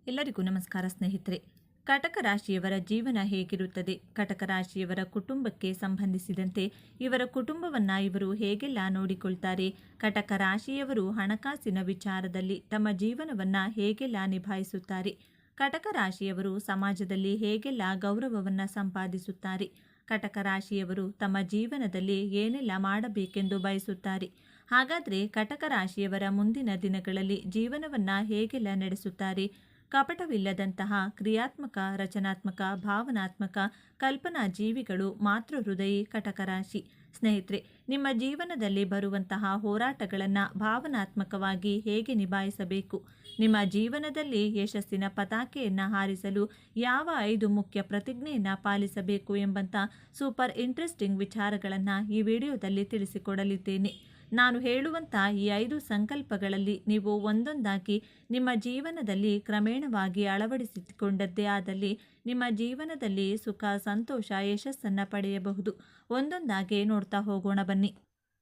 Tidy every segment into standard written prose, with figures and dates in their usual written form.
ಎಲ್ಲರಿಗೂ ನಮಸ್ಕಾರ ಸ್ನೇಹಿತರೆ. ಕಟಕ ರಾಶಿಯವರ ಜೀವನ ಹೇಗಿರುತ್ತದೆ, ಕಟಕ ರಾಶಿಯವರ ಕುಟುಂಬಕ್ಕೆ ಸಂಬಂಧಿಸಿದಂತೆ ಇವರ ಕುಟುಂಬವನ್ನು ಇವರು ಹೇಗೆಲ್ಲ ನೋಡಿಕೊಳ್ತಾರೆ, ಕಟಕ ರಾಶಿಯವರು ಹಣಕಾಸಿನ ವಿಚಾರದಲ್ಲಿ ತಮ್ಮ ಜೀವನವನ್ನು ಹೇಗೆಲ್ಲ ನಿಭಾಯಿಸುತ್ತಾರೆ, ಕಟಕ ರಾಶಿಯವರು ಸಮಾಜದಲ್ಲಿ ಹೇಗೆಲ್ಲ ಗೌರವವನ್ನು ಸಂಪಾದಿಸುತ್ತಾರೆ, ಕಟಕ ರಾಶಿಯವರು ತಮ್ಮ ಜೀವನದಲ್ಲಿ ಏನೆಲ್ಲ ಮಾಡಬೇಕೆಂದು ಬಯಸುತ್ತಾರೆ. ಹಾಗಾದರೆ ಕಟಕ ರಾಶಿಯವರ ಮುಂದಿನ ದಿನಗಳಲ್ಲಿ ಜೀವನವನ್ನು ಹೇಗೆಲ್ಲ ನಡೆಸುತ್ತಾರೆ, ಕಪಟವಿಲ್ಲದಂತಹ ಕ್ರಿಯಾತ್ಮಕ, ರಚನಾತ್ಮಕ, ಭಾವನಾತ್ಮಕ, ಕಲ್ಪನಾ ಜೀವಿಗಳು, ಮಾತೃ ಹೃದಯಿ ಕಟಕ ರಾಶಿ. ಸ್ನೇಹಿತರೆ, ನಿಮ್ಮ ಜೀವನದಲ್ಲಿ ಬರುವಂತಹ ಹೋರಾಟಗಳನ್ನು ಭಾವನಾತ್ಮಕವಾಗಿ ಹೇಗೆ ನಿಭಾಯಿಸಬೇಕು, ನಿಮ್ಮ ಜೀವನದಲ್ಲಿ ಯಶಸ್ಸಿನ ಪತಾಕೆಯನ್ನು ಹಾರಿಸಲು ಯಾವ 5 ಮುಖ್ಯ ಪ್ರತಿಜ್ಞೆಯನ್ನು ಪಾಲಿಸಬೇಕು ಎಂಬಂಥ ಸೂಪರ್ ಇಂಟ್ರೆಸ್ಟಿಂಗ್ ವಿಚಾರಗಳನ್ನು ಈ ವಿಡಿಯೋದಲ್ಲಿ ತಿಳಿಸಿಕೊಡಲಿದ್ದೇನೆ. ನಾನು ಹೇಳುವಂಥ ಈ 5 ಸಂಕಲ್ಪಗಳಲ್ಲಿ ನೀವು ಒಂದೊಂದಾಗಿ ನಿಮ್ಮ ಜೀವನದಲ್ಲಿ ಕ್ರಮೇಣವಾಗಿ ಅಳವಡಿಸಿಕೊಂಡದ್ದೇ ಆದಲ್ಲಿ ನಿಮ್ಮ ಜೀವನದಲ್ಲಿ ಸುಖ, ಸಂತೋಷ, ಯಶಸ್ಸನ್ನು ಪಡೆಯಬಹುದು. ಒಂದೊಂದಾಗಿ ನೋಡ್ತಾ ಹೋಗೋಣ ಬನ್ನಿ.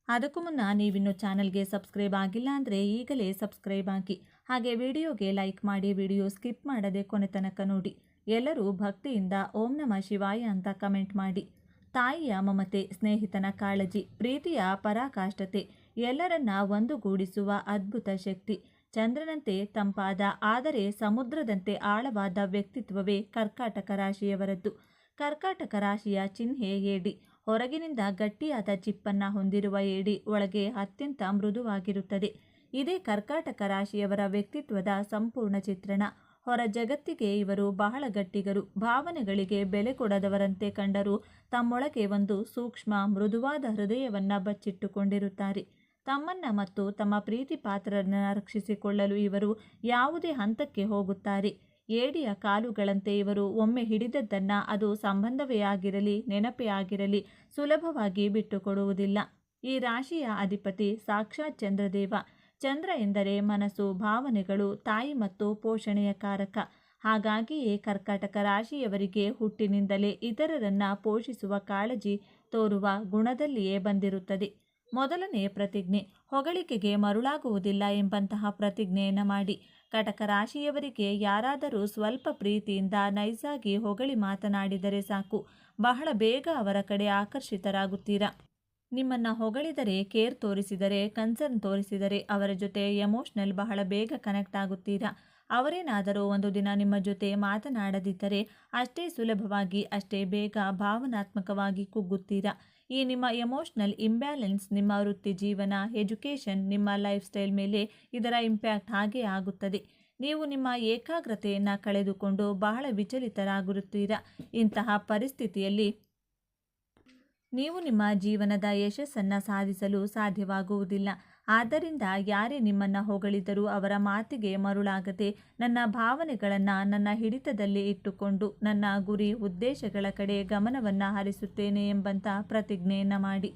ಅದಕ್ಕೂ ಮುನ್ನ ನೀವಿನ್ನು ಚಾನಲ್ಗೆ ಸಬ್ಸ್ಕ್ರೈಬ್ ಆಗಿಲ್ಲ ಅಂದರೆ ಈಗಲೇ ಸಬ್ಸ್ಕ್ರೈಬ್ ಆಗಿ, ಹಾಗೆ ವಿಡಿಯೋಗೆ ಲೈಕ್ ಮಾಡಿ, ವಿಡಿಯೋ ಸ್ಕಿಪ್ ಮಾಡದೆ ಕೊನೆ ತನಕ ನೋಡಿ. ಎಲ್ಲರೂ ಭಕ್ತಿಯಿಂದ ಓಂ ನಮಃ ಶಿವಾಯ ಅಂತ ಕಮೆಂಟ್ ಮಾಡಿ. ತಾಯಿಯ ಮಮತೆ, ಸ್ನೇಹಿತನ ಕಾಳಜಿ, ಪ್ರೀತಿಯ ಪರಾಕಾಷ್ಠತೆ, ಎಲ್ಲರನ್ನ ಒಂದುಗೂಡಿಸುವ ಅದ್ಭುತ ಶಕ್ತಿ, ಚಂದ್ರನಂತೆ ತಂಪಾದ ಆದರೆ ಸಮುದ್ರದಂತೆ ಆಳವಾದ ವ್ಯಕ್ತಿತ್ವವೇ ಕರ್ಕಾಟಕ ರಾಶಿಯವರದ್ದು. ಕರ್ಕಾಟಕ ರಾಶಿಯ ಚಿಹ್ನೆ ಏಡಿ. ಹೊರಗಿನಿಂದ ಗಟ್ಟಿಯಾದ ಚಿಪ್ಪನ್ನು ಹೊಂದಿರುವ ಏಡಿ ಒಳಗೆ ಅತ್ಯಂತ ಮೃದುವಾಗಿರುತ್ತದೆ. ಇದೇ ಕರ್ಕಾಟಕ ರಾಶಿಯವರ ವ್ಯಕ್ತಿತ್ವದ ಸಂಪೂರ್ಣ ಚಿತ್ರಣ. ಹೊರ ಜಗತ್ತಿಗೆ ಇವರು ಬಹಳ ಗಟ್ಟಿಗರು, ಭಾವನೆಗಳಿಗೆ ಬೆಲೆ ಕೊಡದವರಂತೆ ಕಂಡರೂ ತಮ್ಮೊಳಗೆ ಒಂದು ಸೂಕ್ಷ್ಮ ಮೃದುವಾದ ಹೃದಯವನ್ನು ಬಚ್ಚಿಟ್ಟುಕೊಂಡಿರುತ್ತಾರೆ. ತಮ್ಮನ್ನ ಮತ್ತು ತಮ್ಮ ಪ್ರೀತಿ ಪಾತ್ರರನ್ನು ರಕ್ಷಿಸಿಕೊಳ್ಳಲು ಇವರು ಯಾವುದೇ ಹಂತಕ್ಕೆ ಹೋಗುತ್ತಾರೆ. ಏಡಿಯ ಕಾಲುಗಳಂತೆ ಇವರು ಒಮ್ಮೆ ಹಿಡಿದದ್ದನ್ನು ಅದು ಸಂಬಂಧವೇ ಆಗಿರಲಿ, ನೆನಪೇ ಆಗಿರಲಿ, ಸುಲಭವಾಗಿ ಬಿಟ್ಟುಕೊಡುವುದಿಲ್ಲ. ಈ ರಾಶಿಯ ಅಧಿಪತಿ ಸಾಕ್ಷಾತ್ ಚಂದ್ರದೇವ. ಚಂದ್ರ ಎಂದರೆ ಮನಸ್ಸು, ಭಾವನೆಗಳು, ತಾಯಿ ಮತ್ತು ಪೋಷಣೆಯ ಕಾರಕ. ಹಾಗಾಗಿಯೇ ಕರ್ಕಾಟಕ ರಾಶಿಯವರಿಗೆ ಹುಟ್ಟಿನಿಂದಲೇ ಇತರರನ್ನ ಪೋಷಿಸುವ ಕಾಳಜಿ ತೋರುವ ಗುಣದಲ್ಲಿಯೇ ಬಂದಿರುತ್ತದೆ. ಮೊದಲನೇ ಪ್ರತಿಜ್ಞೆ, ಹೊಗಳಿಕೆಗೆ ಮರುಳಾಗುವುದಿಲ್ಲ ಎಂಬಂತಹ ಪ್ರತಿಜ್ಞೆಯನ್ನು ಮಾಡಿ. ಕಟಕ ರಾಶಿಯವರಿಗೆ ಯಾರಾದರೂ ಸ್ವಲ್ಪ ಪ್ರೀತಿಯಿಂದ ನೈಸಾಗಿ ಹೊಗಳಿ ಮಾತನಾಡಿದರೆ ಸಾಕು, ಬಹಳ ಬೇಗ ಅವರ ಕಡೆ ಆಕರ್ಷಿತರಾಗುತ್ತೀರಾ. ನಿಮ್ಮನ್ನು ಹೊಗಳಿದರೆ, ಕೇರ್ ತೋರಿಸಿದರೆ, ಕನ್ಸರ್ನ್ ತೋರಿಸಿದರೆ ಅವರ ಜೊತೆ ಎಮೋಷ್ನಲ್ ಬಹಳ ಬೇಗ ಕನೆಕ್ಟ್ ಆಗುತ್ತೀರಾ. ಅವರೇನಾದರೂ ಒಂದು ದಿನ ನಿಮ್ಮ ಜೊತೆ ಮಾತನಾಡದಿದ್ದರೆ ಅಷ್ಟೇ ಸುಲಭವಾಗಿ, ಅಷ್ಟೇ ಬೇಗ ಭಾವನಾತ್ಮಕವಾಗಿ ಕುಗ್ಗುತ್ತೀರಾ. ಈ ನಿಮ್ಮ ಎಮೋಷ್ನಲ್ ಇಂಬ್ಯಾಲೆನ್ಸ್ ನಿಮ್ಮ ವೃತ್ತಿ ಜೀವನ, ಎಜುಕೇಷನ್, ನಿಮ್ಮ ಲೈಫ್ ಸ್ಟೈಲ್ ಮೇಲೆ ಇದರ ಇಂಪ್ಯಾಕ್ಟ್ ಹಾಗೇ ಆಗುತ್ತದೆ. ನೀವು ನಿಮ್ಮ ಏಕಾಗ್ರತೆಯನ್ನು ಕಳೆದುಕೊಂಡು ಬಹಳ ವಿಚಲಿತರಾಗಿರುತ್ತೀರಾ. ಇಂತಹ ಪರಿಸ್ಥಿತಿಯಲ್ಲಿ ನೀವು ನಿಮ್ಮ ಜೀವನದ ಯಶಸ್ಸನ್ನು ಸಾಧಿಸಲು ಸಾಧ್ಯವಾಗುವುದಿಲ್ಲ. ಆದ್ದರಿಂದ ಯಾರೇ ನಿಮ್ಮನ್ನು ಹೊಗಳಿದರೂ ಅವರ ಮಾತಿಗೆ ಮರುಳಾಗದೆ ನನ್ನ ಭಾವನೆಗಳನ್ನು ನನ್ನ ಹಿಡಿತದಲ್ಲಿ ಇಟ್ಟುಕೊಂಡು ನನ್ನ ಗುರಿ ಉದ್ದೇಶಗಳ ಕಡೆ ಗಮನವನ್ನು ಹರಿಸುತ್ತೇನೆ ಎಂಬಂಥ ಪ್ರತಿಜ್ಞೆಯನ್ನು ಮಾಡಿ.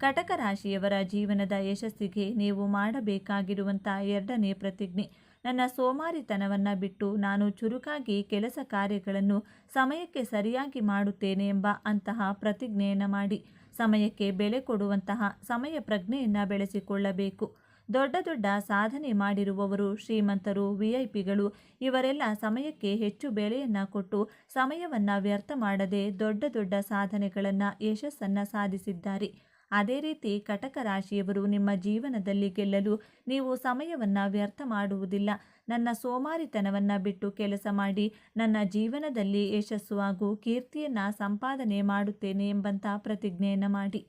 ಕಟಕ ರಾಶಿಯವರ ಜೀವನದ ಯಶಸ್ಸಿಗೆ ನೀವು ಮಾಡಬೇಕಾಗಿರುವಂಥ 2ನೇ ಪ್ರತಿಜ್ಞೆ, ನನ್ನ ಸೋಮಾರಿತನವನ್ನು ಬಿಟ್ಟು ನಾನು ಚುರುಕಾಗಿ ಕೆಲಸ ಕಾರ್ಯಗಳನ್ನು ಸಮಯಕ್ಕೆ ಸರಿಯಾಗಿ ಮಾಡುತ್ತೇನೆ ಎಂಬ ಅಂತಹ ಪ್ರತಿಜ್ಞೆಯನ್ನು ಮಾಡಿ. ಸಮಯಕ್ಕೆ ಬೆಲೆ ಕೊಡುವಂತಹ ಸಮಯ ಪ್ರಜ್ಞೆಯನ್ನು ಬೆಳೆಸಿಕೊಳ್ಳಬೇಕು. ದೊಡ್ಡ ದೊಡ್ಡ ಸಾಧನೆ ಮಾಡಿರುವವರು, ಶ್ರೀಮಂತರು, ವಿಐಪಿಗಳು ಇವರೆಲ್ಲ ಸಮಯಕ್ಕೆ ಹೆಚ್ಚು ಬೆಲೆಯನ್ನು ಕೊಟ್ಟು ಸಮಯವನ್ನು ವ್ಯರ್ಥ ಮಾಡದೆ ದೊಡ್ಡ ದೊಡ್ಡ ಸಾಧನೆಗಳನ್ನು, ಯಶಸ್ಸನ್ನು ಸಾಧಿಸಿದ್ದಾರೆ. ಅದೇ ರೀತಿ ಕಟಕ ರಾಶಿಯವರು ನಿಮ್ಮ ಜೀವನದಲ್ಲಿ ಗೆಲ್ಲಲು ನೀವು ಸಮಯವನ್ನು ವ್ಯರ್ಥ ಮಾಡುವುದಿಲ್ಲ. ನನ್ನ ಸೋಮಾರಿತನವನ್ನು ಬಿಟ್ಟು ಕೆಲಸ ಮಾಡಿ ನನ್ನ ಜೀವನದಲ್ಲಿ ಯಶಸ್ಸು ಹಾಗೂ ಕೀರ್ತಿಯನ್ನು ಸಂಪಾದನೆ ಮಾಡುತ್ತೇನೆ ಎಂಬಂಥ ಪ್ರತಿಜ್ಞೆಯನ್ನು ಮಾಡಿ.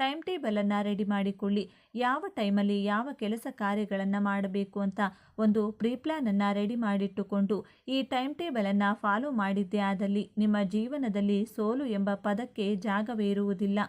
ಟೈಮ್ ಟೇಬಲನ್ನು ರೆಡಿ ಮಾಡಿಕೊಳ್ಳಿ. ಯಾವ ಟೈಮಲ್ಲಿ ಯಾವ ಕೆಲಸ ಕಾರ್ಯಗಳನ್ನು ಮಾಡಬೇಕು ಅಂತ ಒಂದು ಪ್ರೀಪ್ಲ್ಯಾನನ್ನು ರೆಡಿ ಮಾಡಿಟ್ಟುಕೊಂಡು ಈ ಟೈಮ್ ಟೇಬಲನ್ನು ಫಾಲೋ ಮಾಡಿದ್ದೇ ಆದಲ್ಲಿ ನಿಮ್ಮ ಜೀವನದಲ್ಲಿ ಸೋಲು ಎಂಬ ಪದಕ್ಕೆ ಜಾಗವೇ ಇರುವುದಿಲ್ಲ.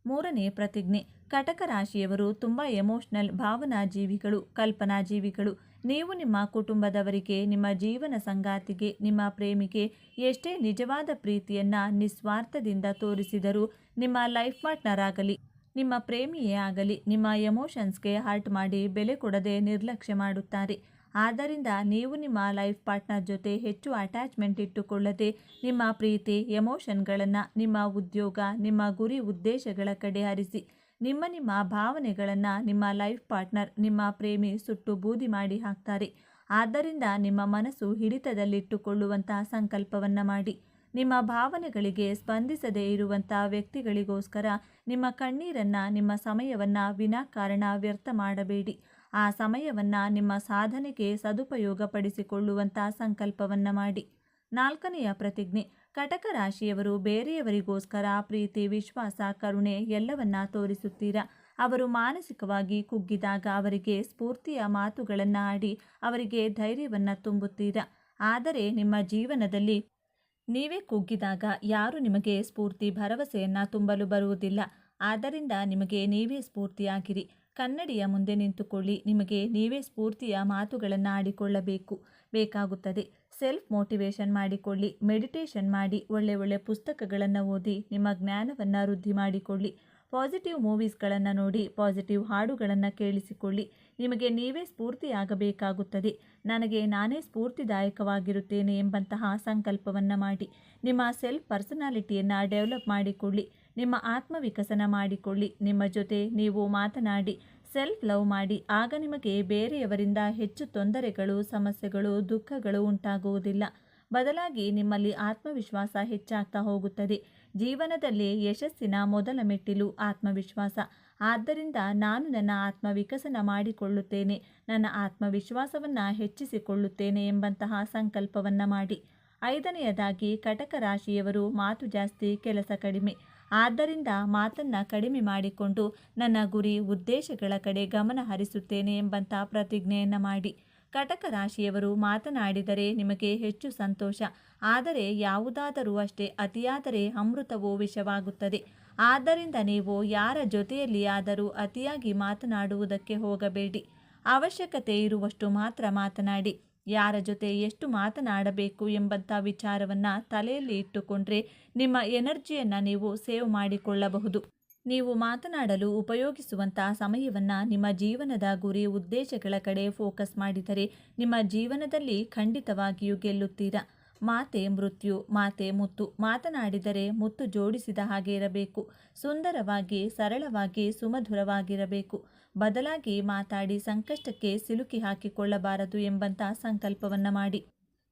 3ನೇ ಪ್ರತಿಜ್ಞೆ, ಕಟಕ ರಾಶಿಯವರು ತುಂಬ ಎಮೋಷ್ನಲ್, ಭಾವನಾ ಜೀವಿಗಳು, ಕಲ್ಪನಾ ಜೀವಿಗಳು. ನೀವು ನಿಮ್ಮ ಕುಟುಂಬದವರಿಗೆ, ನಿಮ್ಮ ಜೀವನ ಸಂಗಾತಿಗೆ, ನಿಮ್ಮ ಪ್ರೇಮಿಗೆ ಎಷ್ಟೇ ನಿಜವಾದ ಪ್ರೀತಿಯನ್ನು ನಿಸ್ವಾರ್ಥದಿಂದ ತೋರಿಸಿದರೂ ನಿಮ್ಮ ಲೈಫ್ ಪಾರ್ಟ್ನರ್ ಆಗಲಿ, ನಿಮ್ಮ ಪ್ರೇಮಿಯೇ ಆಗಲಿ ನಿಮ್ಮ ಎಮೋಷನ್ಸ್ಗೆ ಹರ್ಟ್ ಮಾಡಿ ಬೆಲೆ ಕೊಡದೆ ನಿರ್ಲಕ್ಷ್ಯ ಮಾಡುತ್ತಾರೆ. ಆದ್ದರಿಂದ ನೀವು ನಿಮ್ಮ ಲೈಫ್ ಪಾರ್ಟ್ನರ್ ಜೊತೆ ಹೆಚ್ಚು ಅಟ್ಯಾಚ್ಮೆಂಟ್ ಇಟ್ಟುಕೊಳ್ಳದೆ ನಿಮ್ಮ ಪ್ರೀತಿ, ಎಮೋಷನ್ಗಳನ್ನು ನಿಮ್ಮ ಉದ್ಯೋಗ, ನಿಮ್ಮ ಗುರಿ ಉದ್ದೇಶಗಳ ಕಡೆ ಹರಿಸಿ. ನಿಮ್ಮ ಭಾವನೆಗಳನ್ನು ನಿಮ್ಮ ಲೈಫ್ ಪಾರ್ಟ್ನರ್, ನಿಮ್ಮ ಪ್ರೇಮಿ ಸುಟ್ಟು ಬೂದಿ ಮಾಡಿ ಹಾಕ್ತಾರೆ. ಆದ್ದರಿಂದ ನಿಮ್ಮ ಮನಸ್ಸು ಹಿಡಿತದಲ್ಲಿಟ್ಟುಕೊಳ್ಳುವಂತಹ ಸಂಕಲ್ಪವನ್ನು ಮಾಡಿ. ನಿಮ್ಮ ಭಾವನೆಗಳಿಗೆ ಸ್ಪಂದಿಸದೇ ಇರುವಂಥ ವ್ಯಕ್ತಿಗಳಿಗೋಸ್ಕರ ನಿಮ್ಮ ಕಣ್ಣೀರನ್ನು, ನಿಮ್ಮ ಸಮಯವನ್ನು ವಿನಾಕಾರಣ ವ್ಯರ್ಥ ಮಾಡಬೇಡಿ. ಆ ಸಮಯವನ್ನು ನಿಮ್ಮ ಸಾಧನೆಗೆ ಸದುಪಯೋಗಪಡಿಸಿಕೊಳ್ಳುವಂಥ ಸಂಕಲ್ಪವನ್ನು ಮಾಡಿ. 4ನೆಯ ಪ್ರತಿಜ್ಞೆ. ಕಟಕ ರಾಶಿಯವರು ಬೇರೆಯವರಿಗೋಸ್ಕರ ಪ್ರೀತಿ, ವಿಶ್ವಾಸ, ಕರುಣೆ ಎಲ್ಲವನ್ನ ತೋರಿಸುತ್ತೀರಾ. ಅವರು ಮಾನಸಿಕವಾಗಿ ಕುಗ್ಗಿದಾಗ ಅವರಿಗೆ ಸ್ಫೂರ್ತಿಯ ಮಾತುಗಳನ್ನು ಆಡಿ ಅವರಿಗೆ ಧೈರ್ಯವನ್ನು ತುಂಬುತ್ತೀರಾ. ಆದರೆ ನಿಮ್ಮ ಜೀವನದಲ್ಲಿ ನೀವೇ ಕುಗ್ಗಿದಾಗ ಯಾರು ನಿಮಗೆ ಸ್ಫೂರ್ತಿ, ಭರವಸೆಯನ್ನು ತುಂಬಲು ಬರುವುದಿಲ್ಲ. ಆದ್ದರಿಂದ ನಿಮಗೆ ನೀವೇ ಸ್ಫೂರ್ತಿಯಾಗಿರಿ. ಕನ್ನಡಿಯ ಮುಂದೆ ನಿಂತುಕೊಳ್ಳಿ. ನಿಮಗೆ ನೀವೇ ಸ್ಫೂರ್ತಿಯ ಮಾತುಗಳನ್ನು ಬೇಕಾಗುತ್ತದೆ. ಸೆಲ್ಫ್ ಮೋಟಿವೇಶನ್ ಮಾಡಿಕೊಳ್ಳಿ. ಮೆಡಿಟೇಷನ್ ಮಾಡಿ. ಒಳ್ಳೆ ಪುಸ್ತಕಗಳನ್ನು ಓದಿ ನಿಮ್ಮ ಜ್ಞಾನವನ್ನು ವೃದ್ಧಿ ಮಾಡಿಕೊಳ್ಳಿ. ಪಾಸಿಟಿವ್ ಮೂವೀಸ್ಗಳನ್ನು ನೋಡಿ. ಪಾಸಿಟಿವ್ ಹಾಡುಗಳನ್ನು ಕೇಳಿಸಿಕೊಳ್ಳಿ. ನಿಮಗೆ ನೀವೇ ಸ್ಫೂರ್ತಿಯಾಗಬೇಕಾಗುತ್ತದೆ. ನನಗೆ ನಾನೇ ಸ್ಫೂರ್ತಿದಾಯಕವಾಗಿರುತ್ತೇನೆ ಎಂಬಂತಹ ಸಂಕಲ್ಪವನ್ನು ಮಾಡಿ. ನಿಮ್ಮ ಸೆಲ್ಫ್ ಪರ್ಸನಾಲಿಟಿಯನ್ನು ಡೆವಲಪ್ ಮಾಡಿಕೊಳ್ಳಿ. ನಿಮ್ಮ ಆತ್ಮವಿಕಸನ ಮಾಡಿಕೊಳ್ಳಿ. ನಿಮ್ಮ ಜೊತೆ ನೀವು ಮಾತನಾಡಿ. ಸೆಲ್ಫ್ ಲವ್ ಮಾಡಿ. ಆಗ ನಿಮಗೆ ಬೇರೆಯವರಿಂದ ಹೆಚ್ಚು ತೊಂದರೆಗಳು, ಸಮಸ್ಯೆಗಳು, ದುಃಖಗಳು ಉಂಟಾಗುವುದಿಲ್ಲ. ಬದಲಾಗಿ ನಿಮ್ಮಲ್ಲಿ ಆತ್ಮವಿಶ್ವಾಸ ಹೆಚ್ಚಾಗ್ತಾ ಹೋಗುತ್ತದೆ. ಜೀವನದಲ್ಲಿ ಯಶಸ್ಸಿನ ಮೊದಲ ಮೆಟ್ಟಿಲು ಆತ್ಮವಿಶ್ವಾಸ. ಆದ್ದರಿಂದ ನಾನು ನನ್ನ ಆತ್ಮವಿಕಸನ ಮಾಡಿಕೊಳ್ಳುತ್ತೇನೆ, ನನ್ನ ಆತ್ಮವಿಶ್ವಾಸವನ್ನು ಹೆಚ್ಚಿಸಿಕೊಳ್ಳುತ್ತೇನೆ ಎಂಬಂತಹ ಸಂಕಲ್ಪವನ್ನು ಮಾಡಿ. 5ನೆಯದಾಗಿ, ಕಟಕ ರಾಶಿಯವರು ಮಾತು ಜಾಸ್ತಿ, ಕೆಲಸ ಕಡಿಮೆ. ಆದ್ದರಿಂದ ಮಾತನ್ನು ಕಡಿಮೆ ಮಾಡಿಕೊಂಡು ನನ್ನ ಗುರಿ, ಉದ್ದೇಶಗಳ ಕಡೆ ಗಮನ ಹರಿಸುತ್ತೇನೆ ಎಂಬಂಥ ಪ್ರತಿಜ್ಞೆಯನ್ನು ಮಾಡಿ. ಕಟಕ ರಾಶಿಯವರು ಮಾತನಾಡಿದರೆ ನಿಮಗೆ ಹೆಚ್ಚು ಸಂತೋಷ. ಆದರೆ ಯಾವುದಾದರೂ ಅಷ್ಟೇ, ಅತಿಯಾದರೆ ಅಮೃತವೂ ವಿಷವಾಗುತ್ತದೆ. ಆದ್ದರಿಂದ ನೀವು ಯಾರ ಜೊತೆಯಲ್ಲಿಯಾದರೂ ಅತಿಯಾಗಿ ಮಾತನಾಡುವುದಕ್ಕೆ ಹೋಗಬೇಡಿ. ಅವಶ್ಯಕತೆ ಇರುವಷ್ಟು ಮಾತ್ರ ಮಾತನಾಡಿ. ಯಾರ ಜೊತೆ ಎಷ್ಟು ಮಾತನಾಡಬೇಕು ಎಂಬಂಥ ವಿಚಾರವನ್ನು ತಲೆಯಲ್ಲಿ ಇಟ್ಟುಕೊಂಡ್ರೆ ನಿಮ್ಮ ಎನರ್ಜಿಯನ್ನು ನೀವು ಸೇವ್ ಮಾಡಿಕೊಳ್ಳಬಹುದು. ನೀವು ಮಾತನಾಡಲು ಉಪಯೋಗಿಸುವಂಥ ಸಮಯವನ್ನು ನಿಮ್ಮ ಜೀವನದ ಗುರಿ, ಉದ್ದೇಶಗಳ ಕಡೆ ಫೋಕಸ್ ಮಾಡಿದರೆ ನಿಮ್ಮ ಜೀವನದಲ್ಲಿ ಖಂಡಿತವಾಗಿಯೂ ಗೆಲ್ಲುತ್ತೀರಾ. ಮಾತೆ ಮೃತ್ಯು, ಮಾತೆ ಮುತ್ತು. ಮಾತನಾಡಿದರೆ ಮುತ್ತು ಜೋಡಿಸಿದ ಹಾಗೆ ಇರಬೇಕು. ಸುಂದರವಾಗಿ, ಸರಳವಾಗಿ, ಸುಮಧುರವಾಗಿರಬೇಕು. ಬದಲಾಗಿ ಮಾತಾಡಿ ಸಂಕಷ್ಟಕ್ಕೆ ಸಿಲುಕಿ ಹಾಕಿಕೊಳ್ಳಬಾರದು ಎಂಬಂಥ ಸಂಕಲ್ಪವನ್ನು ಮಾಡಿ.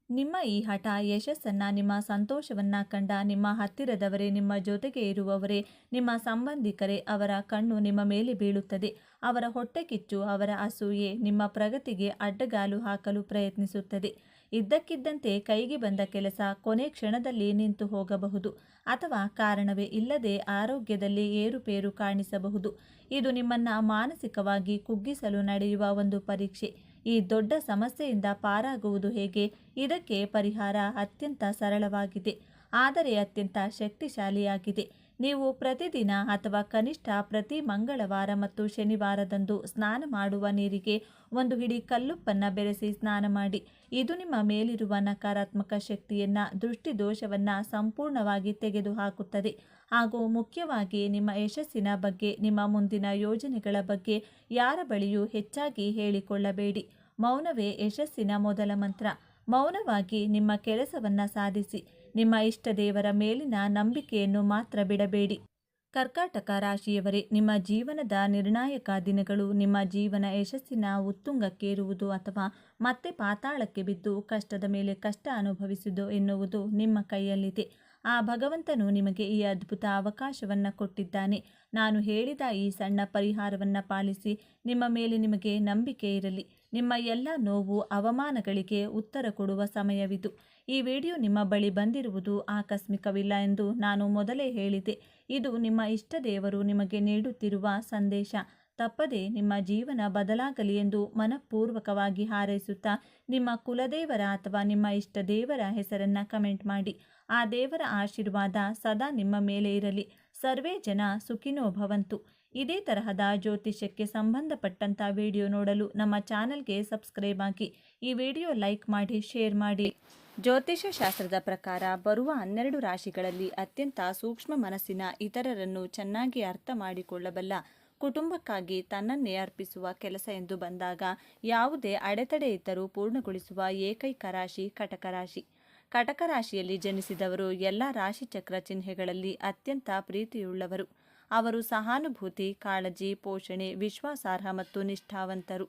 ನಿಮ್ಮ ಈ ಹಠ, ಯಶಸ್ಸನ್ನು, ನಿಮ್ಮ ಸಂತೋಷವನ್ನು ಕಂಡ ನಿಮ್ಮ ಹತ್ತಿರದವರೇ, ನಿಮ್ಮ ಜೊತೆಗೆ ಇರುವವರೇ, ನಿಮ್ಮ ಸಂಬಂಧಿಕರೇ, ಅವರ ಕಣ್ಣು ನಿಮ್ಮ ಮೇಲೆ ಬೀಳುತ್ತದೆ. ಅವರ ಹೊಟ್ಟೆಕಿಚ್ಚು, ಅವರ ಅಸೂಯೆ ನಿಮ್ಮ ಪ್ರಗತಿಗೆ ಅಡ್ಡಗಾಲು ಹಾಕಲು ಪ್ರಯತ್ನಿಸುತ್ತದೆ. ಇದ್ದಕ್ಕಿದ್ದಂತೆ ಕೈಗೆ ಬಂದ ಕೆಲಸ ಕೊನೆ ಕ್ಷಣದಲ್ಲಿ ನಿಂತು ಹೋಗಬಹುದು. ಅಥವಾ ಕಾರಣವೇ ಇಲ್ಲದೆ ಆರೋಗ್ಯದಲ್ಲಿ ಏರುಪೇರು ಕಾಣಿಸಬಹುದು. ಇದು ನಿಮ್ಮನ್ನು ಮಾನಸಿಕವಾಗಿ ಕುಗ್ಗಿಸಲು ನಡೆಯುವ ಒಂದು ಪರೀಕ್ಷೆ. ಈ ದೊಡ್ಡ ಸಮಸ್ಯೆಯಿಂದ ಪಾರಾಗುವುದು ಹೇಗೆ? ಇದಕ್ಕೆ ಪರಿಹಾರ ಅತ್ಯಂತ ಸರಳವಾಗಿದೆ, ಆದರೆ ಅತ್ಯಂತ ಶಕ್ತಿಶಾಲಿಯಾಗಿದೆ. ನೀವು ಪ್ರತಿದಿನ ಅಥವಾ ಕನಿಷ್ಠ ಪ್ರತಿ ಮಂಗಳವಾರ ಮತ್ತು ಶನಿವಾರದಂದು ಸ್ನಾನ ಮಾಡುವ ನೀರಿಗೆ ಒಂದು ಹಿಡಿ ಕಲ್ಲುಪ್ಪನ್ನು ಬೆರೆಸಿ ಸ್ನಾನ ಮಾಡಿ. ಇದು ನಿಮ್ಮ ಮೇಲಿರುವ ನಕಾರಾತ್ಮಕ ಶಕ್ತಿಯನ್ನು, ದೃಷ್ಟಿದೋಷವನ್ನು ಸಂಪೂರ್ಣವಾಗಿ ತೆಗೆದುಹಾಕುತ್ತದೆ. ಹಾಗೂ ಮುಖ್ಯವಾಗಿ ನಿಮ್ಮ ಯಶಸ್ಸಿನ ಬಗ್ಗೆ, ನಿಮ್ಮ ಮುಂದಿನ ಯೋಜನೆಗಳ ಬಗ್ಗೆ ಯಾರ ಬಳಿಯೂ ಹೆಚ್ಚಾಗಿ ಹೇಳಿಕೊಳ್ಳಬೇಡಿ. ಮೌನವೇ ಯಶಸ್ಸಿನ ಮೊದಲ ಮಂತ್ರ. ಮೌನವಾಗಿ ನಿಮ್ಮ ಕೆಲಸವನ್ನು ಸಾಧಿಸಿ. ನಿಮ್ಮ ಇಷ್ಟ ದೇವರ ಮೇಲಿನ ನಂಬಿಕೆಯನ್ನು ಮಾತ್ರ ಬಿಡಬೇಡಿ. ಕರ್ಕಾಟಕ ರಾಶಿಯವರೇ, ನಿಮ್ಮ ಜೀವನದ ನಿರ್ಣಾಯಕ ದಿನಗಳು, ನಿಮ್ಮ ಜೀವನ ಯಶಸ್ಸಿನ ಉತ್ತುಂಗಕ್ಕೇರುವುದು ಅಥವಾ ಮತ್ತೆ ಪಾತಾಳಕ್ಕೆ ಬಿದ್ದು ಕಷ್ಟದ ಮೇಲೆ ಕಷ್ಟ ಅನುಭವಿಸುವುದು ಎನ್ನುವುದು ನಿಮ್ಮ ಕೈಯಲ್ಲಿದೆ. ಆ ಭಗವಂತನು ನಿಮಗೆ ಈ ಅದ್ಭುತ ಅವಕಾಶವನ್ನು ಕೊಟ್ಟಿದ್ದಾನೆ. ನಾನು ಹೇಳಿದ ಈ ಸಣ್ಣ ಪರಿಹಾರವನ್ನು ಪಾಲಿಸಿ. ನಿಮ್ಮ ಮೇಲೆ ನಿಮಗೆ ನಂಬಿಕೆ ಇರಲಿ. ನಿಮ್ಮ ಎಲ್ಲ ನೋವು, ಅವಮಾನಗಳಿಗೆ ಉತ್ತರ ಕೊಡುವ ಸಮಯವಿದು. ಈ ವಿಡಿಯೋ ನಿಮ್ಮ ಬಳಿ ಬಂದಿರುವುದು ಆಕಸ್ಮಿಕವಿಲ್ಲ ಎಂದು ನಾನು ಮೊದಲೇ ಹೇಳಿದೆ. ಇದು ನಿಮ್ಮ ಇಷ್ಟ ದೇವರು ನಿಮಗೆ ನೀಡುತ್ತಿರುವ ಸಂದೇಶ. ತಪ್ಪದೆ ನಿಮ್ಮ ಜೀವನ ಬದಲಾಗಲಿ ಎಂದು ಮನಪೂರ್ವಕವಾಗಿ ಹಾರೈಸುತ್ತಾ ನಿಮ್ಮ ಕುಲದೇವರ ಅಥವಾ ನಿಮ್ಮ ಇಷ್ಟ ದೇವರ ಹೆಸರನ್ನು ಕಮೆಂಟ್ ಮಾಡಿ. ಆ ದೇವರ ಆಶೀರ್ವಾದ ಸದಾ ನಿಮ್ಮ ಮೇಲೆ ಇರಲಿ. ಸರ್ವೇ ಜನ ಸುಖಿನೋ ಭವಂತು. ಇದೇ ತರಹದ ಜ್ಯೋತಿಷ್ಯಕ್ಕೆ ಸಂಬಂಧಪಟ್ಟಂಥ ವಿಡಿಯೋ ನೋಡಲು ನಮ್ಮ ಚಾನಲ್ಗೆ ಸಬ್ಸ್ಕ್ರೈಬ್ ಆಗಿ. ಈ ವಿಡಿಯೋ ಲೈಕ್ ಮಾಡಿ, ಶೇರ್ ಮಾಡಿ. ಜ್ಯೋತಿಷ್ಯ ಶಾಸ್ತ್ರದ ಪ್ರಕಾರ ಬರುವ 12 ರಾಶಿಗಳಲ್ಲಿ ಅತ್ಯಂತ ಸೂಕ್ಷ್ಮ ಮನಸ್ಸಿನ, ಇತರರನ್ನು ಚೆನ್ನಾಗಿ ಅರ್ಥ ಮಾಡಿಕೊಳ್ಳಬಲ್ಲ, ಕುಟುಂಬಕ್ಕಾಗಿ ತನ್ನನ್ನೇ ಅರ್ಪಿಸುವ ಕೆಲಸ ಎಂದು ಬಂದಾಗ ಯಾವುದೇ ಅಡೆತಡೆ ಇದ್ದರೂ ಪೂರ್ಣಗೊಳಿಸುವ ಏಕೈಕ ರಾಶಿ ಕಟಕ ರಾಶಿ. ಕಟಕ ರಾಶಿಯಲ್ಲಿ ಜನಿಸಿದವರು ಎಲ್ಲ ರಾಶಿಚಕ್ರ ಚಿಹ್ನೆಗಳಲ್ಲಿ ಅತ್ಯಂತ ಪ್ರೀತಿಯುಳ್ಳವರು. ಅವರು ಸಹಾನುಭೂತಿ, ಕಾಳಜಿ, ಪೋಷಣೆ, ವಿಶ್ವಾಸಾರ್ಹ ಮತ್ತು ನಿಷ್ಠಾವಂತರು.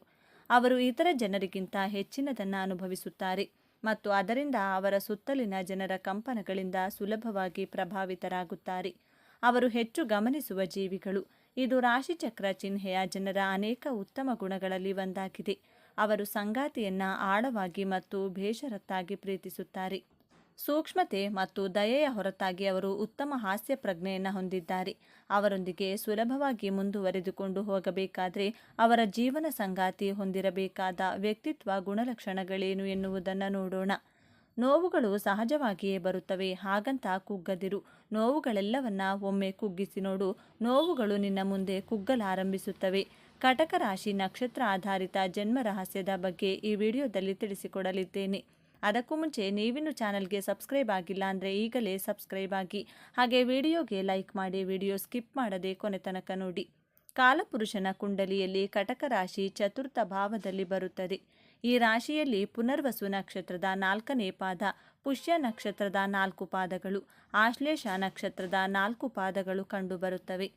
ಅವರು ಇತರ ಜನರಿಗಿಂತ ಹೆಚ್ಚಿನದನ್ನು ಅನುಭವಿಸುತ್ತಾರೆ ಮತ್ತು ಅದರಿಂದ ಅವರ ಸುತ್ತಲಿನ ಜನರ ಕಂಪನಗಳಿಂದ ಸುಲಭವಾಗಿ ಪ್ರಭಾವಿತರಾಗುತ್ತಾರೆ. ಅವರು ಹೆಚ್ಚು ಗಮನಿಸುವ ಜೀವಿಗಳು. ಇದು ರಾಶಿಚಕ್ರ ಚಿಹ್ನೆಯ ಜನರ ಅನೇಕ ಉತ್ತಮ ಗುಣಗಳಲ್ಲಿ ಒಂದಾಗಿದೆ. ಅವರು ಸಂಗಾತಿಯನ್ನ ಆಳವಾಗಿ ಮತ್ತು ಬೇಷರತ್ತಾಗಿ ಪ್ರೀತಿಸುತ್ತಾರೆ. ಸೂಕ್ಷ್ಮತೆ ಮತ್ತು ದಯೆಯ ಹೊರತಾಗಿ ಅವರು ಉತ್ತಮ ಹಾಸ್ಯ ಪ್ರಜ್ಞೆಯನ್ನು ಹೊಂದಿದ್ದಾರೆ. ಅವರೊಂದಿಗೆ ಸುಲಭವಾಗಿ ಮುಂದುವರೆದುಕೊಂಡು ಹೋಗಬೇಕಾದರೆ ಅವರ ಜೀವನ ಸಂಗಾತಿ ಹೊಂದಿರಬೇಕಾದ ವ್ಯಕ್ತಿತ್ವ ಗುಣಲಕ್ಷಣಗಳೇನು ಎನ್ನುವುದನ್ನು ನೋಡೋಣ. ನೋವುಗಳು ಸಹಜವಾಗಿಯೇ ಬರುತ್ತವೆ, ಹಾಗಂತ ಕುಗ್ಗದಿರು. ನೋವುಗಳೆಲ್ಲವನ್ನ ಒಮ್ಮೆ ಕುಗ್ಗಿಸಿ ನೋಡು. ನೋವುಗಳು ನಿನ್ನ ಮುಂದೆ ಕುಗ್ಗಲಾರಂಭಿಸುತ್ತವೆ. ಕಟಕ ರಾಶಿ ನಕ್ಷತ್ರ ಆಧಾರಿತ ಜನ್ಮ ರಹಸ್ಯದ ಬಗ್ಗೆ ಈ ವಿಡಿಯೋದಲ್ಲಿ ತಿಳಿಸಿಕೊಡಲಿದ್ದೇನೆ. ಅದಕ್ಕೂ ಮುಂಚೆ ನೀವಿನ್ನು ಚಾನಲ್ಗೆ ಸಬ್ಸ್ಕ್ರೈಬ್ ಆಗಿಲ್ಲ ಅಂದರೆ ಈಗಲೇ ಸಬ್ಸ್ಕ್ರೈಬ್ ಆಗಿ, ಹಾಗೆ ವಿಡಿಯೋಗೆ ಲೈಕ್ ಮಾಡಿ, ವಿಡಿಯೋ ಸ್ಕಿಪ್ ಮಾಡದೆ ಕೊನೆ ತನಕ ನೋಡಿ. ಕಾಲಪುರುಷನ ಕುಂಡಲಿಯಲ್ಲಿ ಕಟಕ ರಾಶಿ ಚತುರ್ಥ ಭಾವದಲ್ಲಿ ಬರುತ್ತದೆ. ಈ ರಾಶಿಯಲ್ಲಿ ಪುನರ್ವಸು ನಕ್ಷತ್ರದ 4ನೇ ಪಾದ, ಪುಷ್ಯ ನಕ್ಷತ್ರದ 4 ಪಾದಗಳು, ಆಶ್ಲೇಷ ನಕ್ಷತ್ರದ 4 ಪಾದಗಳು ಕಂಡುಬರುತ್ತವೆ.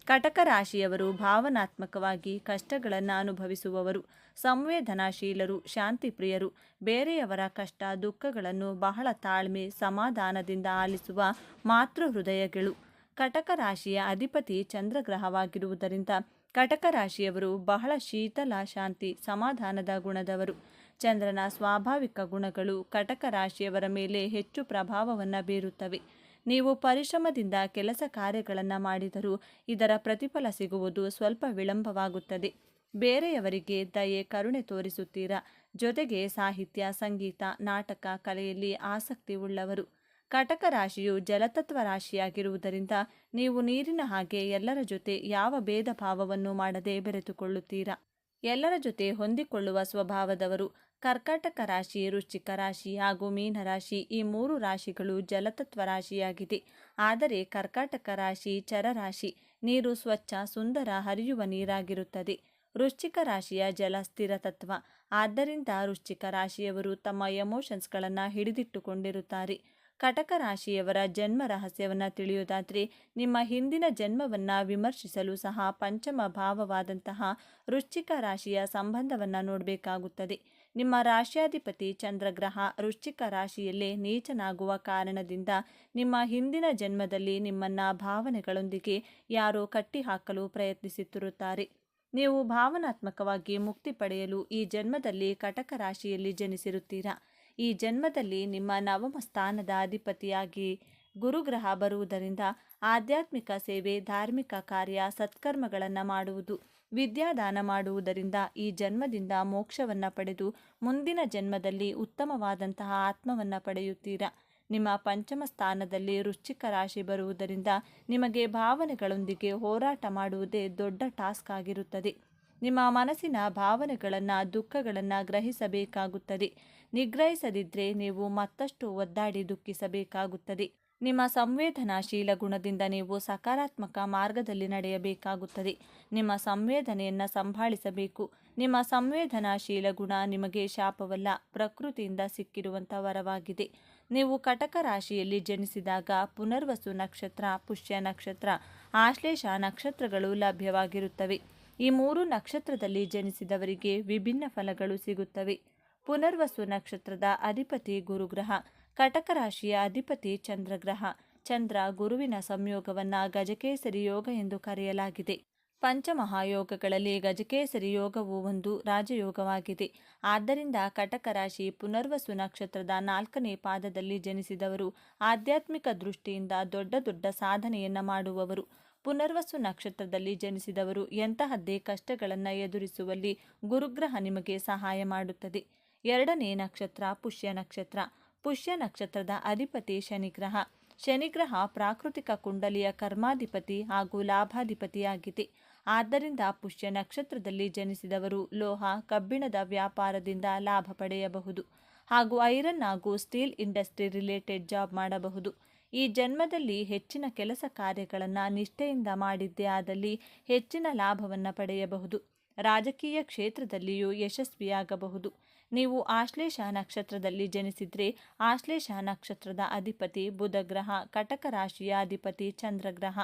ಕಟಕ ರಾಶಿಯವರು ಭಾವನಾತ್ಮಕವಾಗಿ ಕಷ್ಟಗಳನ್ನು ಅನುಭವಿಸುವವರು, ಸಂವೇದನಾಶೀಲರು, ಶಾಂತಿಪ್ರಿಯರು, ಬೇರೆಯವರ ಕಷ್ಟ ದುಃಖಗಳನ್ನು ಬಹಳ ತಾಳ್ಮೆ ಸಮಾಧಾನದಿಂದ ಆಲಿಸುವ ಮಾತೃ ಹೃದಯಗಳು. ಕಟಕ ರಾಶಿಯ ಅಧಿಪತಿ ಚಂದ್ರಗ್ರಹವಾಗಿರುವುದರಿಂದ ಕಟಕ ರಾಶಿಯವರು ಬಹಳ ಶೀತಲ, ಶಾಂತಿ, ಸಮಾಧಾನದ ಗುಣದವರು. ಚಂದ್ರನ ಸ್ವಾಭಾವಿಕ ಗುಣಗಳು ಕಟಕ ರಾಶಿಯವರ ಮೇಲೆ ಹೆಚ್ಚು ಪ್ರಭಾವವನ್ನು ಬೀರುತ್ತವೆ. ನೀವು ಪರಿಶ್ರಮದಿಂದ ಕೆಲಸ ಕಾರ್ಯಗಳನ್ನು ಮಾಡಿದರೂ ಇದರ ಪ್ರತಿಫಲ ಸಿಗುವುದು ಸ್ವಲ್ಪ ವಿಳಂಬವಾಗುತ್ತದೆ. ಬೇರೆಯವರಿಗೆ ದಯೆ, ಕರುಣೆ ತೋರಿಸುತ್ತೀರಾ. ಜೊತೆಗೆ ಸಾಹಿತ್ಯ, ಸಂಗೀತ, ನಾಟಕ, ಕಲೆಯಲ್ಲಿ ಆಸಕ್ತಿ ಉಳ್ಳವರು. ಕಟಕ ರಾಶಿಯು ಜಲತತ್ವ ರಾಶಿಯಾಗಿರುವುದರಿಂದ ನೀವು ನೀರಿನ ಹಾಗೆ ಎಲ್ಲರ ಜೊತೆ ಯಾವ ಭೇದ ಭಾವವನ್ನು ಮಾಡದೆ ಬೆರೆತುಕೊಳ್ಳುತ್ತೀರಾ. ಎಲ್ಲರ ಜೊತೆ ಹೊಂದಿಕೊಳ್ಳುವ ಸ್ವಭಾವದವರು. ಕರ್ಕಾಟಕ ರಾಶಿ, ವೃಶ್ಚಿಕ ರಾಶಿ ಹಾಗೂ ಮೀನರಾಶಿ ಈ 3 ರಾಶಿಗಳು ಜಲತತ್ವ ರಾಶಿಯಾಗಿದೆ. ಆದರೆ ಕರ್ಕಾಟಕ ರಾಶಿ ಚರರಾಶಿ. ನೀರು ಸ್ವಚ್ಛ, ಸುಂದರ, ಹರಿಯುವ ನೀರಾಗಿರುತ್ತದೆ. ವೃಶ್ಚಿಕ ರಾಶಿಯ ಜಲ ಸ್ಥಿರ ತತ್ವ. ಆದ್ದರಿಂದ ವೃಶ್ಚಿಕ ರಾಶಿಯವರು ತಮ್ಮ ಎಮೋಷನ್ಸ್ಗಳನ್ನು ಹಿಡಿದಿಟ್ಟುಕೊಂಡಿರುತ್ತಾರೆ. ಕಟಕ ರಾಶಿಯವರ ಜನ್ಮ ರಹಸ್ಯವನ್ನು ತಿಳಿಯುವುದಾದರೆ ನಿಮ್ಮ ಹಿಂದಿನ ಜನ್ಮವನ್ನು ವಿಮರ್ಶಿಸಲು ಸಹ ಪಂಚಮ ಭಾವವಾದಂತಹ ವೃಶ್ಚಿಕ ರಾಶಿಯ ಸಂಬಂಧವನ್ನು ನೋಡಬೇಕಾಗುತ್ತದೆ. ನಿಮ್ಮ ರಾಶ್ಯಾಧಿಪತಿ ಚಂದ್ರಗ್ರಹ ವೃಶ್ಚಿಕ ರಾಶಿಯಲ್ಲೇ ನೀಚನಾಗುವ ಕಾರಣದಿಂದ ನಿಮ್ಮ ಹಿಂದಿನ ಜನ್ಮದಲ್ಲಿ ನಿಮ್ಮನ್ನ ಭಾವನೆಗಳೊಂದಿಗೆ ಯಾರೋ ಕಟ್ಟಿಹಾಕಲು ಪ್ರಯತ್ನಿಸುತ್ತಿರುತ್ತಾರೆ. ನೀವು ಭಾವನಾತ್ಮಕವಾಗಿ ಮುಕ್ತಿ ಪಡೆಯಲು ಈ ಜನ್ಮದಲ್ಲಿ ಕಟಕ ರಾಶಿಯಲ್ಲಿ ಜನಿಸಿರುತ್ತೀರಾ. ಈ ಜನ್ಮದಲ್ಲಿ ನಿಮ್ಮ 9ಮ ಸ್ಥಾನದ ಅಧಿಪತಿಯಾಗಿ ಗುರುಗ್ರಹ ಬರುವುದರಿಂದ ಆಧ್ಯಾತ್ಮಿಕ ಸೇವೆ, ಧಾರ್ಮಿಕ ಕಾರ್ಯ, ಸತ್ಕರ್ಮಗಳನ್ನು ಮಾಡುವುದು, ವಿದ್ಯಾದಾನ ಮಾಡುವುದರಿಂದ ಈ ಜನ್ಮದಿಂದ ಮೋಕ್ಷವನ್ನು ಪಡೆದು ಮುಂದಿನ ಜನ್ಮದಲ್ಲಿ ಉತ್ತಮವಾದಂತಹ ಆತ್ಮವನ್ನು ಪಡೆಯುತ್ತೀರಾ. ನಿಮ್ಮ 5ಮ ಸ್ಥಾನದಲ್ಲಿ ವೃಶ್ಚಿಕ ರಾಶಿ ಬರುವುದರಿಂದ ನಿಮಗೆ ಭಾವನೆಗಳೊಂದಿಗೆ ಹೋರಾಟ ಮಾಡುವುದೇ ದೊಡ್ಡ ಟಾಸ್ಕ್ ಆಗಿರುತ್ತದೆ. ನಿಮ್ಮ ಮನಸ್ಸಿನ ಭಾವನೆಗಳನ್ನು, ದುಃಖಗಳನ್ನು ಗ್ರಹಿಸಬೇಕಾಗುತ್ತದೆ. ನಿಗ್ರಹಿಸದಿದ್ದರೆ ನೀವು ಮತ್ತಷ್ಟು ಒದ್ದಾಡಿ ದುಃಖಿಸಬೇಕಾಗುತ್ತದೆ. ನಿಮ್ಮ ಸಂವೇದನಾಶೀಲ ಗುಣದಿಂದ ನೀವು ಸಕಾರಾತ್ಮಕ ಮಾರ್ಗದಲ್ಲಿ ನಡೆಯಬೇಕಾಗುತ್ತದೆ. ನಿಮ್ಮ ಸಂವೇದನೆಯನ್ನು ಸಂಭಾಳಿಸಬೇಕು. ನಿಮ್ಮ ಸಂವೇದನಾಶೀಲ ಗುಣ ನಿಮಗೆ ಶಾಪವಲ್ಲ, ಪ್ರಕೃತಿಯಿಂದ ಸಿಕ್ಕಿರುವಂಥ ವರವಾಗಿದೆ. ನೀವು ಕಟಕ ರಾಶಿಯಲ್ಲಿ ಜನಿಸಿದಾಗ ಪುನರ್ವಸು ನಕ್ಷತ್ರ, ಪುಷ್ಯ ನಕ್ಷತ್ರ, ಆಶ್ಲೇಷ ನಕ್ಷತ್ರಗಳು ಲಭ್ಯವಾಗಿರುತ್ತವೆ. ಈ 3 ನಕ್ಷತ್ರದಲ್ಲಿ ಜನಿಸಿದವರಿಗೆ ವಿಭಿನ್ನ ಫಲಗಳು ಸಿಗುತ್ತವೆ. ಪುನರ್ವಸು ನಕ್ಷತ್ರದ ಅಧಿಪತಿ ಗುರುಗ್ರಹ, ಕಟಕ ರಾಶಿಯ ಅಧಿಪತಿ ಚಂದ್ರಗ್ರಹ. ಚಂದ್ರ ಗುರುವಿನ ಸಂಯೋಗವನ್ನು ಗಜಕೇಸರಿ ಯೋಗ ಎಂದು ಕರೆಯಲಾಗಿದೆ. ಪಂಚಮಹಾಯೋಗಗಳಲ್ಲಿ ಗಜಕೇಸರಿ ಯೋಗವು ಒಂದು ರಾಜಯೋಗವಾಗಿದೆ. ಆದ್ದರಿಂದ ಕಟಕ ರಾಶಿ ಪುನರ್ವಸು ನಕ್ಷತ್ರದ 4ನೇ ಪಾದದಲ್ಲಿ ಜನಿಸಿದವರು ಆಧ್ಯಾತ್ಮಿಕ ದೃಷ್ಟಿಯಿಂದ ದೊಡ್ಡ ದೊಡ್ಡ ಸಾಧನೆಯನ್ನು ಮಾಡುವವರು. ಪುನರ್ವಸು ನಕ್ಷತ್ರದಲ್ಲಿ ಜನಿಸಿದವರು ಎಂತಹದ್ದೇ ಕಷ್ಟಗಳನ್ನು ಎದುರಿಸುವಲ್ಲಿ ಗುರುಗ್ರಹ ನಿಮಗೆ ಸಹಾಯ ಮಾಡುತ್ತದೆ. 2ನೇ ನಕ್ಷತ್ರ ಪುಷ್ಯ ನಕ್ಷತ್ರ. ಪುಷ್ಯ ನಕ್ಷತ್ರದ ಅಧಿಪತಿ ಶನಿಗ್ರಹ. ಶನಿಗ್ರಹ ಪ್ರಾಕೃತಿಕ ಕುಂಡಲಿಯ ಕರ್ಮಾಧಿಪತಿ ಹಾಗೂ ಲಾಭಾಧಿಪತಿಯಾಗಿದೆ. ಆದ್ದರಿಂದ ಪುಷ್ಯ ನಕ್ಷತ್ರದಲ್ಲಿ ಜನಿಸಿದವರು ಲೋಹ, ಕಬ್ಬಿಣದ ವ್ಯಾಪಾರದಿಂದ ಲಾಭ ಪಡೆಯಬಹುದು ಹಾಗೂ ಐರನ್ ಹಾಗೂ ಸ್ಟೀಲ್ ಇಂಡಸ್ಟ್ರಿ ರಿಲೇಟೆಡ್ ಜಾಬ್ ಮಾಡಬಹುದು. ಈ ಜನ್ಮದಲ್ಲಿ ಹೆಚ್ಚಿನ ಕೆಲಸ ಕಾರ್ಯಗಳನ್ನು ನಿಷ್ಠೆಯಿಂದ ಮಾಡಿದ್ದೇ ಆದಲ್ಲಿ ಹೆಚ್ಚಿನ ಲಾಭವನ್ನು ಪಡೆಯಬಹುದು. ರಾಜಕೀಯ ಕ್ಷೇತ್ರದಲ್ಲಿಯೂ ಯಶಸ್ವಿಯಾಗಬಹುದು. ನೀವು ಆಶ್ಲೇಷ ನಕ್ಷತ್ರದಲ್ಲಿ ಜನಿಸಿದರೆ ಆಶ್ಲೇಷ ನಕ್ಷತ್ರದ ಅಧಿಪತಿ ಬುಧಗ್ರಹ, ಕಟಕ ರಾಶಿಯ ಅಧಿಪತಿ ಚಂದ್ರಗ್ರಹ.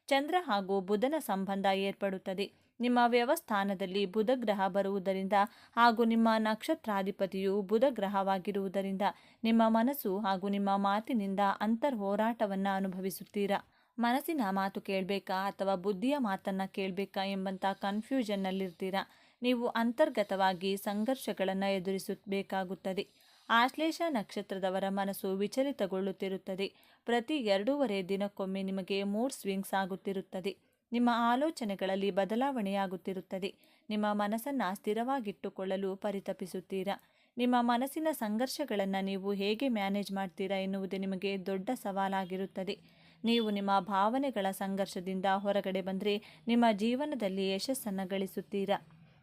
ಚಂದ್ರ ಹಾಗೂ ಬುಧನ ಸಂಬಂಧ ಏರ್ಪಡುತ್ತದೆ. ನಿಮ್ಮ ವ್ಯವಸ್ಥಾನದಲ್ಲಿ ಬುಧ ಗ್ರಹ ಬರುವುದರಿಂದ ಹಾಗೂ ನಿಮ್ಮ ನಕ್ಷತ್ರಾಧಿಪತಿಯು ಬುಧ ಗ್ರಹವಾಗಿರುವುದರಿಂದ ನಿಮ್ಮ ಮನಸ್ಸು ಹಾಗೂ ನಿಮ್ಮ ಮಾತಿನಿಂದ ಅಂತರ್ ಹೋರಾಟವನ್ನು ಅನುಭವಿಸುತ್ತೀರಾ. ಮನಸ್ಸಿನ ಮಾತು ಕೇಳಬೇಕಾ ಅಥವಾ ಬುದ್ಧಿಯ ಮಾತನ್ನು ಕೇಳಬೇಕಾ ಎಂಬಂಥ ಕನ್ಫ್ಯೂಷನ್ನಲ್ಲಿರ್ತೀರಾ. ನೀವು ಅಂತರ್ಗತವಾಗಿ ಸಂಘರ್ಷಗಳನ್ನು ಎದುರಿಸಬೇಕಾಗುತ್ತದೆ. ಆಶ್ಲೇಷ ನಕ್ಷತ್ರದವರ ಮನಸ್ಸು ವಿಚಲಿತಗೊಳ್ಳುತ್ತಿರುತ್ತದೆ. ಪ್ರತಿ 2.5 ದಿನಕ್ಕೊಮ್ಮೆ ನಿಮಗೆ ಮೂಡ್ ಸ್ವಿಂಗ್ಸ್ ಆಗುತ್ತಿರುತ್ತದೆ. ನಿಮ್ಮ ಆಲೋಚನೆಗಳಲ್ಲಿ ಬದಲಾವಣೆಯಾಗುತ್ತಿರುತ್ತದೆ. ನಿಮ್ಮ ಮನಸ್ಸನ್ನು ಸ್ಥಿರವಾಗಿಟ್ಟುಕೊಳ್ಳಲು ಪರಿತಪಿಸುತ್ತೀರಾ. ನಿಮ್ಮ ಮನಸ್ಸಿನ ಸಂಘರ್ಷಗಳನ್ನು ನೀವು ಹೇಗೆ ಮ್ಯಾನೇಜ್ ಮಾಡ್ತೀರಾ ಎನ್ನುವುದೇ ನಿಮಗೆ ದೊಡ್ಡ ಸವಾಲಾಗಿರುತ್ತದೆ. ನೀವು ನಿಮ್ಮ ಭಾವನೆಗಳ ಸಂಘರ್ಷದಿಂದ ಹೊರಗಡೆ ಬಂದರೆ ನಿಮ್ಮ ಜೀವನದಲ್ಲಿ ಯಶಸ್ಸನ್ನು ಗಳಿಸುತ್ತೀರಾ.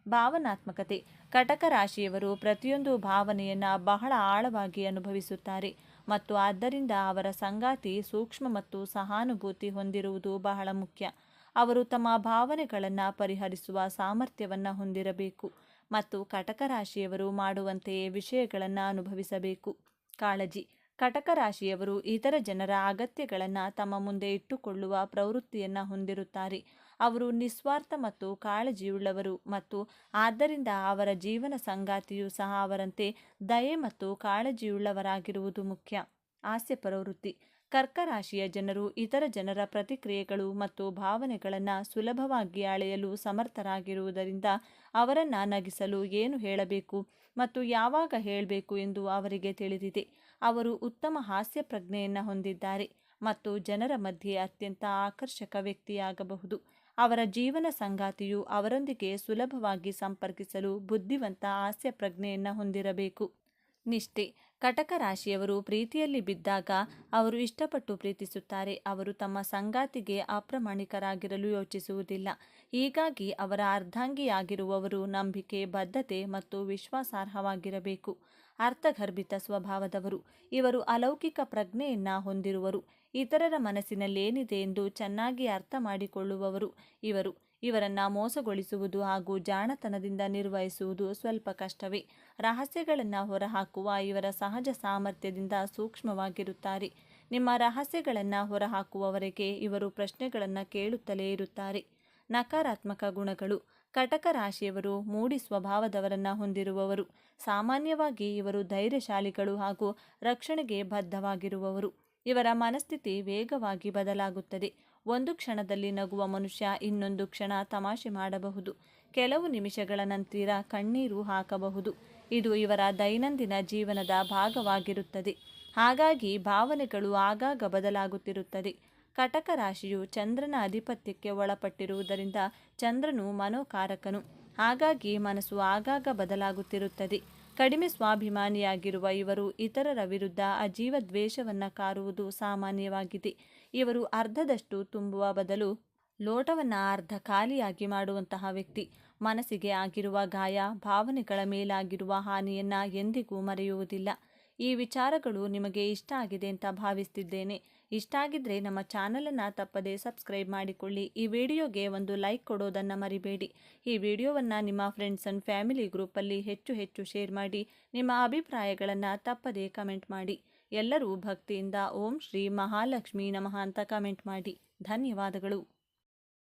ಭಾವನಾತ್ಮಕತೆ. ಕಟಕ ರಾಶಿಯವರು ಪ್ರತಿಯೊಂದು ಭಾವನೆಯನ್ನು ಬಹಳ ಆಳವಾಗಿ ಅನುಭವಿಸುತ್ತಾರೆ ಮತ್ತು ಆದ್ದರಿಂದ ಅವರ ಸಂಗಾತಿ ಸೂಕ್ಷ್ಮ ಮತ್ತು ಸಹಾನುಭೂತಿ ಹೊಂದಿರುವುದು ಬಹಳ ಮುಖ್ಯ. ಅವರು ತಮ್ಮ ಭಾವನೆಗಳನ್ನು ಪರಿಹರಿಸುವ ಸಾಮರ್ಥ್ಯವನ್ನು ಹೊಂದಿರಬೇಕು ಮತ್ತು ಕಟಕ ರಾಶಿಯವರು ಮಾಡುವಂತೆಯೇ ವಿಷಯಗಳನ್ನು ಅನುಭವಿಸಬೇಕು. ಕಾಳಜಿ. ಕಟಕ ರಾಶಿಯವರು ಇತರ ಜನರ ಅಗತ್ಯಗಳನ್ನು ತಮ್ಮ ಮುಂದೆ ಇಟ್ಟುಕೊಳ್ಳುವ ಪ್ರವೃತ್ತಿಯನ್ನು ಹೊಂದಿರುತ್ತಾರೆ. ಅವರು ನಿಸ್ವಾರ್ಥ ಮತ್ತು ಕಾಳಜಿಯುಳ್ಳವರು ಮತ್ತು ಆದ್ದರಿಂದ ಅವರ ಜೀವನ ಸಂಗಾತಿಯೂ ಸಹ ಅವರಂತೆ ದಯೆ ಮತ್ತು ಕಾಳಜಿಯುಳ್ಳವರಾಗಿರುವುದು ಮುಖ್ಯ. ಹಾಸ್ಯ ಪ್ರವೃತ್ತಿ. ಕರ್ಕ ರಾಶಿಯ ಜನರು ಇತರ ಜನರ ಪ್ರತಿಕ್ರಿಯೆಗಳು ಮತ್ತು ಭಾವನೆಗಳನ್ನು ಸುಲಭವಾಗಿ ಅಳೆಯಲು ಸಮರ್ಥರಾಗಿರುವುದರಿಂದ ಅವರನ್ನು ನಗಿಸಲು ಏನು ಹೇಳಬೇಕು ಮತ್ತು ಯಾವಾಗ ಹೇಳಬೇಕು ಎಂದು ಅವರಿಗೆ ತಿಳಿದಿದೆ. ಅವರು ಉತ್ತಮ ಹಾಸ್ಯ ಪ್ರಜ್ಞೆಯನ್ನು ಹೊಂದಿದ್ದಾರೆ ಮತ್ತು ಜನರ ಮಧ್ಯೆ ಅತ್ಯಂತ ಆಕರ್ಷಕ ವ್ಯಕ್ತಿಯಾಗಬಹುದು. ಅವರ ಜೀವನ ಸಂಗಾತಿಯು ಅವರೊಂದಿಗೆ ಸುಲಭವಾಗಿ ಸಂಪರ್ಕಿಸಲು ಬುದ್ಧಿವಂತ ಹಾಸ್ಯ ಪ್ರಜ್ಞೆಯನ್ನು ಹೊಂದಿರಬೇಕು. ನಿಷ್ಠೆ. ಕಟಕ ರಾಶಿಯವರು ಪ್ರೀತಿಯಲ್ಲಿ ಬಿದ್ದಾಗ ಅವರು ಇಷ್ಟಪಟ್ಟು ಪ್ರೀತಿಸುತ್ತಾರೆ. ಅವರು ತಮ್ಮ ಸಂಗಾತಿಗೆ ಅಪ್ರಾಮಾಣಿಕರಾಗಿರಲು ಯೋಚಿಸುವುದಿಲ್ಲ. ಹೀಗಾಗಿ ಅವರ ಅರ್ಧಾಂಗಿಯಾಗಿರುವವರು ನಂಬಿಕೆ, ಬದ್ಧತೆ ಮತ್ತು ವಿಶ್ವಾಸಾರ್ಹವಾಗಿರಬೇಕು. ಅರ್ಥಗರ್ಭಿತ ಸ್ವಭಾವದವರು. ಇವರು ಅಲೌಕಿಕ ಪ್ರಜ್ಞೆಯನ್ನು ಹೊಂದಿರುವರು. ಇತರರ ಮನಸ್ಸಿನಲ್ಲೇನಿದೆ ಎಂದು ಚೆನ್ನಾಗಿ ಅರ್ಥ ಮಾಡಿಕೊಳ್ಳುವವರು. ಇವರನ್ನು ಮೋಸಗೊಳಿಸುವುದು ಹಾಗೂ ಜಾಣತನದಿಂದ ನಿರ್ವಹಿಸುವುದು ಸ್ವಲ್ಪ ಕಷ್ಟವೇ. ರಹಸ್ಯಗಳನ್ನು ಹೊರಹಾಕುವ ಇವರ ಸಹಜ ಸಾಮರ್ಥ್ಯದಿಂದ ಸೂಕ್ಷ್ಮವಾಗಿರುತ್ತಾರೆ. ನಿಮ್ಮ ರಹಸ್ಯಗಳನ್ನು ಹೊರಹಾಕುವವರೆಗೆ ಇವರು ಪ್ರಶ್ನೆಗಳನ್ನು ಕೇಳುತ್ತಲೇ ಇರುತ್ತಾರೆ. ನಕಾರಾತ್ಮಕ ಗುಣಗಳು. ಕಟಕ ರಾಶಿಯವರು ಮೂಡಿ ಸ್ವಭಾವದವರನ್ನು ಹೊಂದಿರುವವರು. ಸಾಮಾನ್ಯವಾಗಿ ಇವರು ಧೈರ್ಯಶಾಲಿಗಳು ಹಾಗೂ ರಕ್ಷಣೆಗೆ ಬದ್ಧವಾಗಿರುವವರು. ಇವರ ಮನಸ್ಥಿತಿ ವೇಗವಾಗಿ ಬದಲಾಗುತ್ತದೆ. ಒಂದು ಕ್ಷಣದಲ್ಲಿ ನಗುವ ಮನುಷ್ಯ ಇನ್ನೊಂದು ಕ್ಷಣ ತಮಾಷೆ ಮಾಡಬಹುದು. ಕೆಲವು ನಿಮಿಷಗಳ ನಂತರ ಕಣ್ಣೀರು ಹಾಕಬಹುದು. ಇದು ಇವರ ದೈನಂದಿನ ಜೀವನದ ಭಾಗವಾಗಿರುತ್ತದೆ. ಹಾಗಾಗಿ ಭಾವನೆಗಳು ಆಗಾಗ ಬದಲಾಗುತ್ತಿರುತ್ತದೆ. ಕಟಕ ರಾಶಿಯು ಚಂದ್ರನ ಆಧಿಪತ್ಯಕ್ಕೆ ಒಳಪಟ್ಟಿರುವುದರಿಂದ ಚಂದ್ರನು ಮನೋಕಾರಕನು. ಹಾಗಾಗಿ ಮನಸ್ಸು ಆಗಾಗ ಬದಲಾಗುತ್ತಿರುತ್ತದೆ. ಕಡಿಮೆ ಸ್ವಾಭಿಮಾನಿಯಾಗಿರುವ ಇವರು ಇತರರ ವಿರುದ್ಧ ಅಜೀವ ದ್ವೇಷವನ್ನು ಕಾರುವುದು ಸಾಮಾನ್ಯವಾಗಿದೆ. ಇವರು ಅರ್ಧದಷ್ಟು ತುಂಬುವ ಬದಲು ಲೋಟವನ್ನು ಅರ್ಧ ಖಾಲಿಯಾಗಿ ಮಾಡುವಂತಹ ವ್ಯಕ್ತಿ. ಮನಸ್ಸಿಗೆ ಆಗಿರುವ ಗಾಯ, ಭಾವನೆಗಳ ಮೇಲಾಗಿರುವ ಹಾನಿಯನ್ನು ಎಂದಿಗೂ ಮರೆಯುವುದಿಲ್ಲ. ಈ ವಿಚಾರಗಳು ನಿಮಗೆ ಇಷ್ಟ ಆಗಿದೆ ಅಂತ ಭಾವಿಸ್ತಿದ್ದೇನೆ. ಇಷ್ಟ ಆಗಿದ್ರೆ ನಮ್ಮ ಚಾನಲನ್ನು ತಪ್ಪದೇ ಸಬ್ಸ್ಕ್ರೈಬ್ ಮಾಡಿಕೊಳ್ಳಿ. ಈ ವಿಡಿಯೋಗೆ ಒಂದು ಲೈಕ್ ಕೊಡೋದನ್ನು ಮರಿಬೇಡಿ. ಈ ವಿಡಿಯೋವನ್ನು ನಿಮ್ಮ ಫ್ರೆಂಡ್ಸ್ ಆ್ಯಂಡ್ ಫ್ಯಾಮಿಲಿ ಗ್ರೂಪಲ್ಲಿ ಹೆಚ್ಚು ಶೇರ್ ಮಾಡಿ. ನಿಮ್ಮ ಅಭಿಪ್ರಾಯಗಳನ್ನು ತಪ್ಪದೇ ಕಮೆಂಟ್ ಮಾಡಿ. ಎಲ್ಲರೂ ಭಕ್ತಿಯಿಂದ ಓಂ ಶ್ರೀ ಮಹಾಲಕ್ಷ್ಮೀ ನಮಃ ಅಂತ ಕಮೆಂಟ್ ಮಾಡಿ. ಧನ್ಯವಾದಗಳು.